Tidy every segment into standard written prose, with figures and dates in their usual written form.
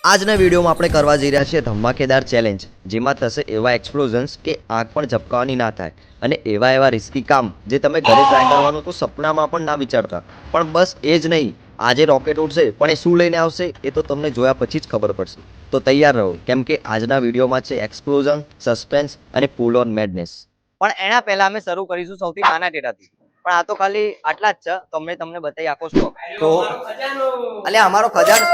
આજના વિડીયોમાં આપણે કરવા જઈ રહ્યા છીએ ધમાકેદાર ચેલેન્જ, જેમાં થશે એવા એક્સપ્લોઝન્સ કે આંખ પણ ઝપકાવાની ના થાય, અને એવા રિસ્કી કામ જે તમે ઘરે ટ્રાય કરવાનું તો સપનામાં પણ ના વિચારતા. પણ બસ એ જ નહીં, આજે રોકેટ ઉડશે, પણ એ શું લઈને આવશે એ તો તમને જોયા પછી જ ખબર પડશે. તો તૈયાર રહો, કેમ કે આજના વિડીયોમાં છે એક્સપ્લોઝન, સસ્પેન્સ અને ફૂલ ઓન મેડનેસ. પણ એના પહેલા અમે શરૂ કરીશું સૌથી નાના ડેટાથી. પણ આ તો ખાલી આટલા જ છે, તો અમે તમને બતાવી આખો સ્ટોક. તો અલ્યા અમારો ખજાનો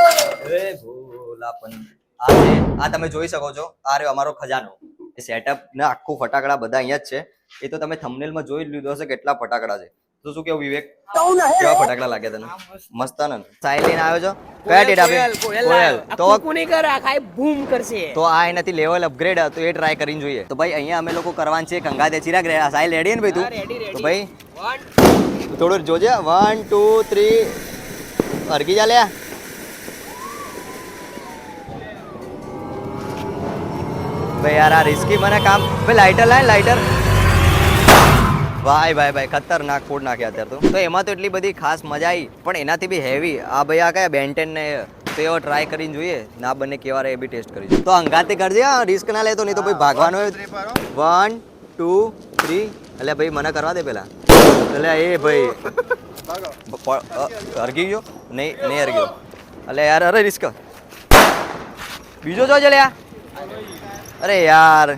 આ તમે જોઈ શકો છો, આ રહ્યો અમારો ખજાનો. એ સેટઅપ ને આખું ફટાકડા બધા અહીંયા જ છે. એ તો તમે થંબનેલમાં જોઈ લીધો હશે કેટલા ફટાકડા છે. તો શું કેવું વિવેક, કેવા ફટાકડા લાગ્યા તને? મસ્ત ને? સાઈલ લઈને આવ્યો છો? કયા ડેટ આપે? કોયલ. તો કોની કર આખાય બૂમ કરશે. તો આ એનાથી લેવલ અપગ્રેડ તો એ ટ્રાય કરીને જોઈએ. તો ભાઈ અહીંયા અમે લોકો કરવાનું છે કંગાતે ચિરાગ રે. સાઈલ રેડી ને ભાઈ તું? તો ભાઈ થોડું જોજે. 1 2 3 અરગી જા લે. ભાઈ યાર આ રિસ્કી મને કામ. ભાઈ લાઇટર લાય, લાઇટર. ભાઈ ખતરનાક ફૂડ નાખ્યા અત્યારે તો એમાં તો એટલી બધી ખાસ મજા આવી, પણ એનાથી બી હેવી આ ભાઈ આ કયા બેન્ટેન ને તો એવો ટ્રાય કરીને જોઈએ ના બને કેવા રહે એ બી ટેસ્ટ કરીશું. તો અંગાતે કરજે, રિસ્ક ના લેતો, નહીં તો ભાઈ ભાગવાનું હોય. 1 2 3 એટલે ભાઈ મને કરવા દે પેલા. એટલે એ ભાઈ હરગી ગયો નહીં હરગ્યો. એટલે યાર અરે રિસ્ક. બીજો જો લ્યા. અરે યાર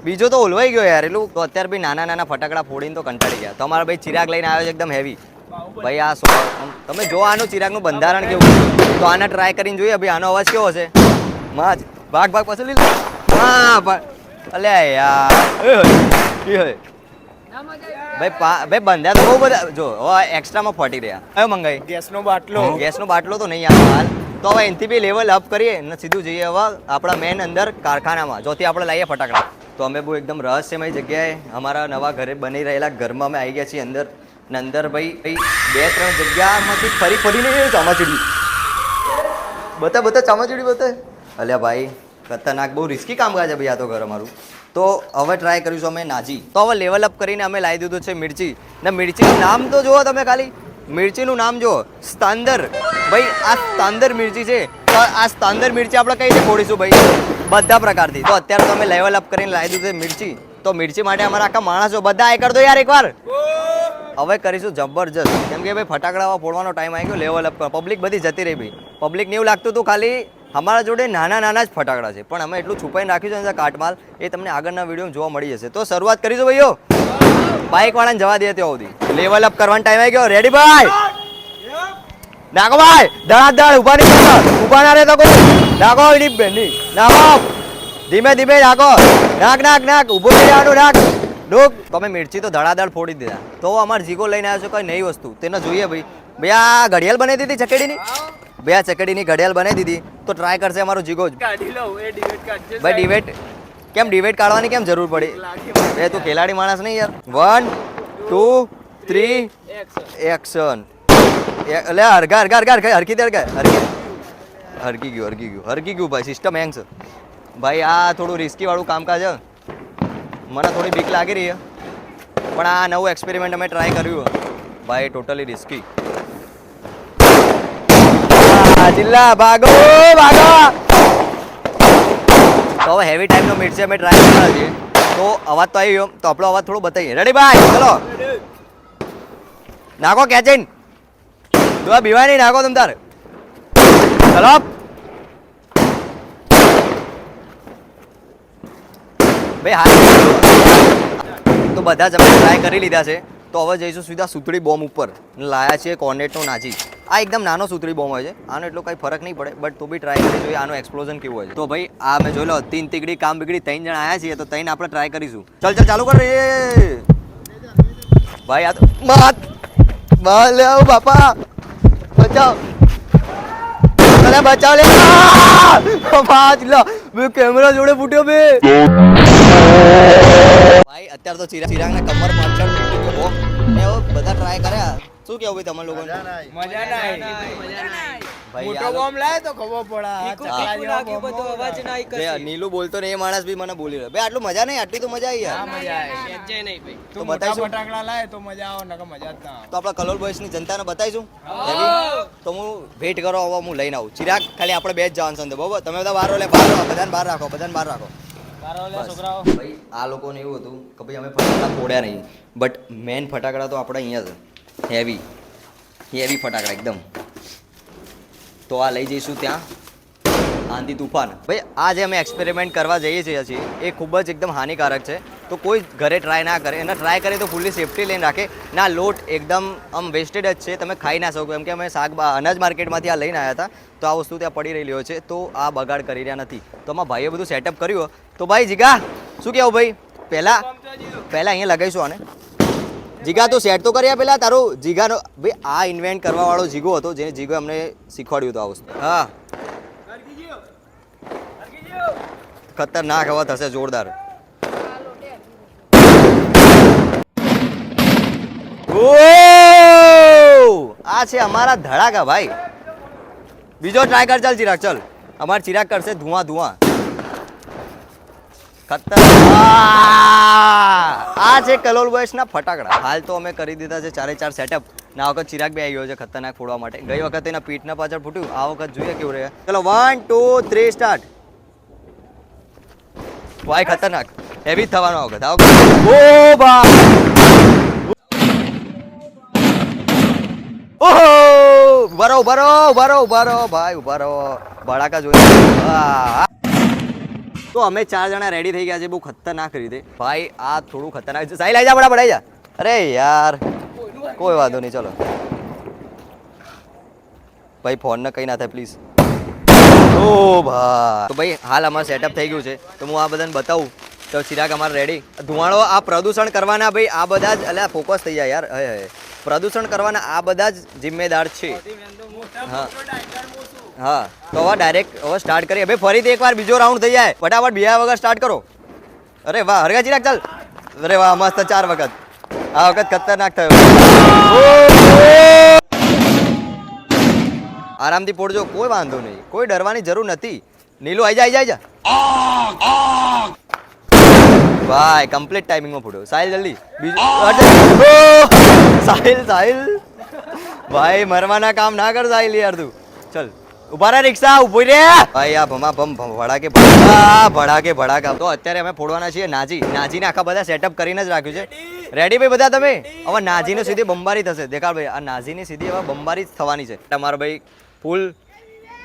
બીજો તો ઓલવાઈ ગયો યાર. એટલું તો અત્યારે ભાઈ નાના ફટાકડા ફોડીને તો કંટાળી ગયા. તો અમારા ભાઈ ચિરાગ લઈને આવ્યો છે એકદમ હેવી. ભાઈ આ તમે જો આનું ચિરાગનું બંધારણ કેવું, તો આને ટ્રાય કરીને જોઈએ ભાઈ આનો અવાજ કેવો હશે. માજ ભાગ પાછળ લીધો. હા અલે યાર ભાઈ બંધ્યા તો બહુ બધા. જો એક્સ્ટ્રામાં ફટી રહ્યા. કયો મંગાઈ? ગેસનો બાટલો તો નહીં આવે હાલ. તો હવે એનથી બી લેવલ અપ કરીએ ને સીધું જઈએ હવે આપણા મેન અંદર કારખાનામાં, જોથી આપણે લાવીએ ફટાકડા. તો અમે બહુ એકદમ રહસ્યમય જગ્યાએ અમારા નવા ઘરે બની રહેલા ઘરમાં અમે આવી ગયા છીએ અંદર. ને અંદર ભાઈ 2-3 જગ્યામાંથી ફરીને ચામાચીડી બતા ચામાચીડી બતા. અલ્યા ભાઈ ખતરનાક, બહુ રિસ્કી કામ કરે છે ભાઈ આ તો ઘર અમારું. તો હવે ટ્રાય કરીશું અમે નાજી. તો હવે લેવલ અપ કરીને અમે લાવી દીધું છે મિર્ચી. ને મિર્ચીનું નામ તો જુઓ તમે, ખાલી મિર્ચીનું નામ જુઓ, સ્તાંદર. ભાઈ આ સ્તાંદર મિર્ચી છે. તો આ સ્તાંદર મિર્ચી આપણે કઈ રીતે ફોડીશું ભાઈ? બધા પ્રકારથી. તો અત્યારે તો અમે લેવલ અપ કરીને લાવી દીધું છે મિર્ચી. તો મિર્ચી માટે અમારા આખા માણસો બધા એ કરી દો યાર એકવાર. હવે કરીશું જબરજસ્ત, કેમ કે ભાઈ ફટાકડા ફોડવાનો ટાઈમ આવી ગયો. લેવલ અપ પબ્લિક બધી જતી રહી ભાઈ. પબ્લિકને એવું લાગતું હતું ખાલી અમારા જોડે નાના જ ફટાકડા છે, પણ અમે એટલું છુપાઈને રાખ્યું છે કાટમાલ, એ તમને આગળના વિડીયો જોવા મળી જશે. તો શરૂઆત કરીશું ભાઈઓ. બાઇક વાળાને જવા દે ત્યાં સુધી. લેવલ અપ કરવાનો ટાઈમ આવી ગયો. રેડી ભાઈ? નાખો ભાઈ, ધડાધડ. ઉભા ના રહેતો કોઈ. નાખો નાખો, ધીમે નાખો. નાખ ઉભો થઈ જવાનું. નાખ તમે મિર્ચી તો ધડાધડ ફોડી દીધા. તો અમારે જીગો લઈને આવ્યો છે કઈ નવી વસ્તુ, તેને જોઈએ ભાઈ. ભાઈ આ ઘડિયાળ બનાવી દીધી ચકેડીની. ભાઈ આ ચકેડીની ઘડિયાળ બનાવી દીધી, તો ટ્રાય કરશે અમારો જીગો જ. ભાઈ ડિબેટ કેમ? ડિબેટ કાઢવાની કેમ જરૂર પડી? ભાઈ તું ખેલાડી માણસ નહીં યાર. 1 2 3 એક્શન. એટલે હરકી ગયું ભાઈ. સિસ્ટમ હેંગ છે ભાઈ. આ થોડું રિસ્કી વાળું કામકાજ છે, મને થોડી બીક લાગી રહી છે, પણ આ નવું એક્સપેરિમેન્ટ અમે ટ્રાય કર્યું ભાઈ. Totally risky. જિલ્લા ભાગો. તો હવે હેવી ટાઈપનો મિર્ચી અમે ટ્રાય કરતા છીએ. તો અવાજ તો આવી ગયો, તો આપણો અવાજ થોડો બતાવીએ. રેડી ભાઈ? ચલો નાખો કેચિન. તો બીવાય નહીં, નાખો તમ તારે. ચલો ભાઈ. હા તો બધા જ અમે ટ્રાય કરી લીધા છે. તો હવે જઈશું સીધા સુતળી બોમ્બ ઉપર. લાયા છીએ કોર્નેટનો નાજી. આ એકદમ નાનો સુતળી બોમ્બ હોય છે, આનો એટલો કંઈ ફરક નહીં પડે, બટ તો બી ટ્રાય કરી જોઈએ આનો એક્સપ્લોઝન કેવું હોય છે. તો ભાઈ આ મેં જોઈ લો 3 તીકડી કામ બીગડી 3 જણા આવ્યા છીએ, તો 3 આપણે ટ્રાય કરીશું. ચાલ ચાલુ કર રે ભાઈ. આ તો લે બાપા, બચાવ લે. કેમેરા જોડે ફૂટ્યો બે ભાઈ. અત્યારે તો ચિરાગના કમર પાછળ બધા ટ્રાય કર્યા, શું કેવું ભાઈ તમે લોકો મજા ના ભાઈ મોટો આ બોમ્બ લાય તો ખબર પડે આ ચકલા જેવો બોમ્બ અવાજ ના જે નીલું બોલતો ને એ માણસ બી મને બોલી રહ્યો ભાઈ આટલું મજા નહીં આટલી તો મજા આવી યાર મજા આવે નહીં ભાઈ તો તું મોટા બતાવીશું? ફટાકડા લાય તો મજા આવે નકર મજા જ ના આવે તો આપણા કલોલ બોયસની જનતાને બતાવીશું Heavy? તો હું વેઇટ કરો હવે હું લઈને આવું ચિરાગ ખાલી આપણે બે જ જવાનું છે બરોબર તમે બધા બહાર લે બહાર બધાને બહાર રાખો બધાને બહાર રાખો બસ. ભાઈ આ લોકોને એવું હતું કે ભાઈ અમે ફટાકડા ફોડ્યા નહીં બટ મેન ફટાકડા તો આપણે અહીંયા છે હેવી ફટાકડા એકદમ તો આ લઈ જઈશું ત્યાં આંધી તુફાન ભાઈ આ જે અમે એક્સપેરિમેન્ટ કરવા જઈએ છીએ એ ખૂબ જ એકદમ હાનિકારક છે તો કોઈ ઘરે ટ્રાય ના કરે અને ટ્રાય કરે તો ફૂલ્લી સેફટી લઈને રાખે ના લોટ એકદમ આમ વેસ્ટેડ જ છે તમે ખાઈ ના શકો કેમ કે અમે અનાજ માર્કેટમાંથી આ લઈને આવ્યા હતા તો આ વસ્તુ ત્યાં પડી રહેલી હોય છે તો આ બગાડ કરી રહ્યા નથી તો અમારા ભાઈએ બધું સેટઅપ કર્યું તો ભાઈ જીગા શું કહેવું ભાઈ પહેલાં અહીંયા લગાવીશું આને જીગા તો સેટ તો કર્યા પહેલાં તારું જીગાનો ભાઈ આ ઇન્વેન્ટ કરવાવાળો જીગો હતો જેને જીગો અમને શીખવાડ્યું હતું આ વસ્તુ હા ખતરનાક હવા થશે જોરદાર આ છે અમારા ધડાકા ભાઈ બીજો ટ્રાય કર ચાલ ચિરાગ ચલ અમાર ચિરાગ કરશે ધુઆં ખતરનાક આ છે કલોલ બોયસના ફટાકડા હાલ તો અમે કરી દીધા છે 4 સેટઅપ ના વખત ચિરાગ બે આવી ગયો છે ખતરનાક ફોડવા માટે ગઈ વખત એના પીઠના પાછળ ફૂટ્યું આ વખત જોઈએ કેવું રહે ચલો 1 2 3 સ્ટાર્ટ ભાઈ ખતરનાક હેવી થવાનો વખત આ વખત ઓ બા ઓહો ઉભા રહો ભાઈ ઉભા રહો ભડાકા જોઈએ તો અમે 4 જણા રેડી થઈ ગયા છે બહુ ખતરનાક રીતે ભાઈ આ થોડું ખતરનાક છે સાઈ લઈ જા બડા બડાઈ જા અરે યાર કોઈ વાંધો નહીં ચલો ભાઈ ફોન ને કઈ ના થાય પ્લીઝ ઓ ભાઈ તો ભાઈ હાલ અમારું સેટઅપ થઈ ગયું છે તો હું આ બધાને બતાવું તો ચિરાગ અમારે રેડી ધુમાડો આ પ્રદૂષણ કરવાના ભાઈ આ બધા જ એટલે ફોકસ થઈ જાય યાર હે પ્રદૂષણ કરવાના આ બધા જ જિમ્મેદાર છે હા તો હવે ડાયરેક્ટ હવે સ્ટાર્ટ કરીએ ભાઈ ફરીથી એકવાર બીજો રાઉન્ડ થઈ જાય ફટાફટ બીજા વગર સ્ટાર્ટ કરો અરે વાહ હરગા ચિરાગ ચાલ અરે વાહ મસ્ત 4 વખત આ વખત ખતરનાક થયો આરામથી પોડજો કોઈ વાંધો નહીં કોઈ ડરવાની જરૂર નથી નીલું આઈ જા ભાઈ કમ્પ્લીટ ટાઈમિંગમાં ફૂટ્યો સાહિલ જલ્દી સાહિલ ભાઈ મરવાના કામ ના કર સાહિલ યાર તું ચલ ઉભા રે રિક્ષા ઉભી રે ભાઈ આ ભમા ભમ ભડાકે તો અત્યારે અમે ફોડવાના છીએ નાજીને આખા બધા સેટઅપ કરીને જ રાખ્યું છે રેડી ભાઈ બધા તમે હવે નાજીને સીધી બંબારી થશે દેખાડ ભાઈ આ નાજીની સીધી હવે બંબારી જ થવાની છે તમારો ભાઈ ફૂલ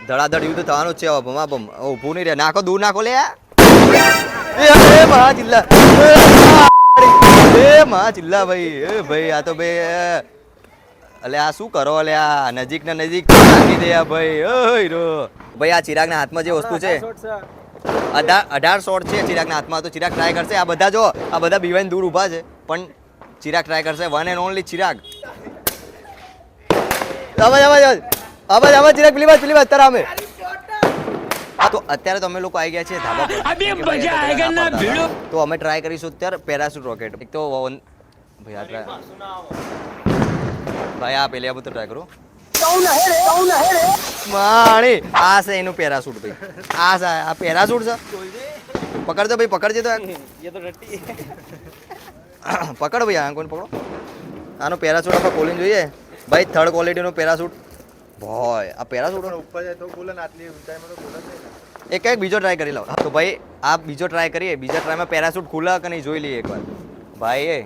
ધડાધડ યુદ્ધ થવાનું જ છે હવે ભમા ભમ ઊભું નહીં રહે નાખો દૂર નાખો લે ચિલ્લા ભાઈ આ તો ભાઈ અલે આ શું કરો અલે આ નજીક નાખી દે ભાઈ ભાઈ આ ચિરાગના હાથમાં જે વસ્તુ છે 18 શોટ છે ચિરાગના હાથમાં તો ચિરાગ ટ્રાય કરશે આ બધા જો આ બધા બીવાઈને દૂર ઊભા છે પણ ચિરાગ ટ્રાય કરશે one and only Chirag Chirag પેલી વાત તારા અમે તો અત્યારે તો અમે લોકો આવી ગયા છીએ ધાબા પર તો અમે ટ્રાય કરીશું અત્યારે પેરાશૂટ રોકેટ એક તો ભાઈ આ પેલી આ બધું ટ્રાય કરો માણી આ છે એનું પેરાશૂટ ભાઈ આ પેરાશૂટ છે પકડજો ભાઈ પકડજે તો પકડ ભાઈ આ કોઈને પકડો આનો પેરાશૂટ આપણે ખોલીને જોઈએ ભાઈ 3rd ક્વોલિટીનો પેરાશૂટ ભાઈ આ પેરાશૂટ ઉપર જાય તો ખુલે ને આટલી ઊંચાઈમાં તો ખુલે છે એક બીજો ટ્રાય કરી લો તો ભાઈ આ બીજો ટ્રાય કરીએ બીજા ટ્રાયમાં પેરાશૂટ ખુલે કે નહીં જોઈ લઈએ એકવાર ભાઈ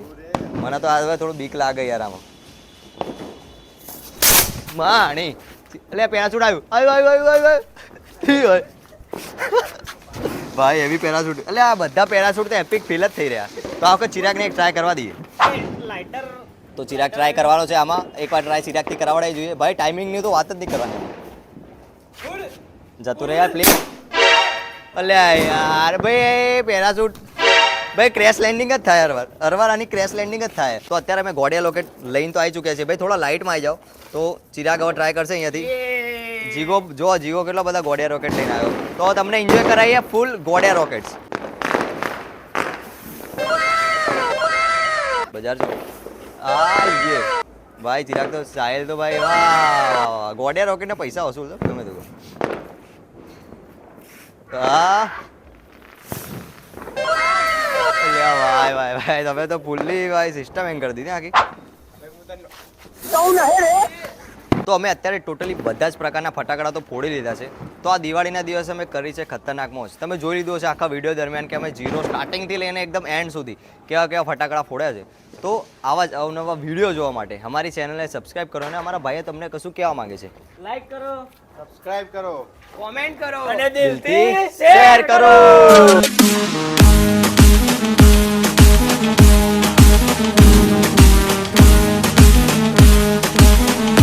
મને તો આ થોડું બીક લાગે યાર આમાં માણી એટલે પેરાશૂટ આવ્યું ભાઈ એવી પેરાશૂટ એટલે આ બધા પેરાશૂટ તો એપિક ફીલ જ થઈ રહ્યા તો આ વખત ચિરાગને એક ટ્રાય કરવા દઈએ તો ચિરાગ ટ્રાય કરવાનો છે આમાં એકવાર ટ્રાય ચિરાગથી કરાવડાવી જોઈએ ભાઈ ટાઈમિંગની તો વાત જ નહીં કરવાની જતું રહે યાર પ્લીઝ અલ્યા યાર ભાઈ પેરાશૂટ ભાઈ ક્રેશ લેન્ડિંગ જ થાય હરવાર આની ક્રેશ લેન્ડિંગ જ થાય તો અત્યારે અમે ગોડિયા લોકેટ લઈને તો આવી ચૂક્યા છે ભાઈ થોડા લાઇટમાં આવી જાઓ તો ચિરાગ હવે ટ્રાય કરશે અહીંયાથી જીગો કેટલા બધા ગોડિયા રોકેટ લઈને આવ્યો તો તમને એન્જોય કરાવીએ ફૂલ ગોડિયા રોકેટ્સ બજાર જો આ ભાઈ ચિરાગ તો સાહેલ તો ભાઈ વાહ ગોડિયા રોકેટ ને પૈસા વસૂલ તો ગમે તો હા ભાઈ ભાઈ ભાઈ તમે તો ફૂલ્લી ભાઈ સિસ્ટમ એમ કરી દીધી આખી. તો અમે અત્યારે ટોટલી બધા જ પ્રકારના ફટાકડા તો ફોડી લીધા છે. તો આ દિવાળીના દિવસે અમે કરી છે ખતરનાક મોજ. તમે જોઈ લીધું હશે આખા વિડીયો દરમિયાન કે અમે ઝીરો સ્ટાર્ટિંગથી લઈને એકદમ એન્ડ સુધી કેવા કેવા ફટાકડા ફોડ્યા છે. તો આવા જ અવનવા વિડીયો જોવા માટે અમારી ચેનલને સબસ્ક્રાઇબ કરો અને અમારા ભાઈએ તમને કશું કહેવા માંગે છે. લાઈક કરો, સબસ્ક્રાઇબ કરો, કોમેન્ટ કરો અને દિલથી શેર કરો.